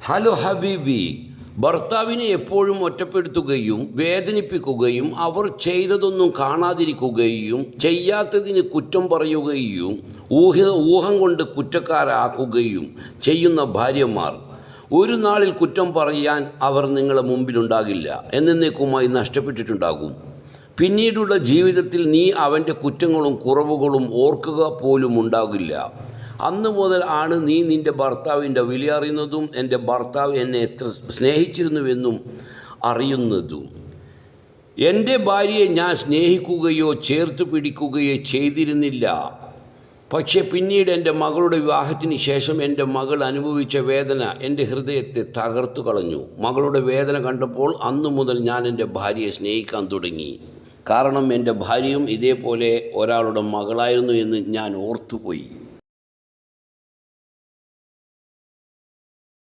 Hello ഹബീബി. ഭർത്താവിനെ എപ്പോഴും ഒറ്റപ്പെടുത്തുകയും വേദനിപ്പിക്കുകയും അവർ ചെയ്തതൊന്നും കാണാതിരിക്കുകയും ചെയ്യാത്തതിന് കുറ്റം പറയുകയും ഊഹം കൊണ്ട് കുറ്റക്കാരാക്കുകയും ചെയ്യുന്ന ഭാര്യമാർ ഒരു നാളിൽ കുറ്റം പറയാൻ അവർ നിങ്ങളുടെ മുമ്പിലുണ്ടാകില്ല, എന്നേക്കുമായി നഷ്ടപ്പെട്ടിട്ടുണ്ടാകും. പിന്നീടുള്ള ജീവിതത്തിൽ നീ അവൻ്റെ കുറ്റങ്ങളും കുറവുകളും ഓർക്കുക പോലും ഉണ്ടാകില്ല. അന്ന് മുതൽ ആണ് നീ നിൻ്റെ ഭർത്താവിൻ്റെ വില അറിയുന്നതും എൻ്റെ ഭർത്താവ് എന്നെ എത്ര സ്നേഹിച്ചിരുന്നുവെന്നും അറിയുന്നതും. എൻ്റെ ഭാര്യയെ ഞാൻ സ്നേഹിക്കുകയോ ചേർത്ത് പിടിക്കുകയോ ചെയ്തിരുന്നില്ല. പക്ഷേ പിന്നീട് എൻ്റെ മകളുടെ വിവാഹത്തിന് ശേഷം എൻ്റെ മകൾ അനുഭവിച്ച വേദന എൻ്റെ ഹൃദയത്തെ തകർത്തു കളഞ്ഞു. മകളുടെ വേദന കണ്ടപ്പോൾ അന്നു മുതൽ ഞാൻ എൻ്റെ ഭാര്യയെ സ്നേഹിക്കാൻ തുടങ്ങി. കാരണം എൻ്റെ ഭാര്യയും ഇതേപോലെ ഒരാളുടെ മകളായിരുന്നു എന്ന് ഞാൻ ഓർത്തുപോയി.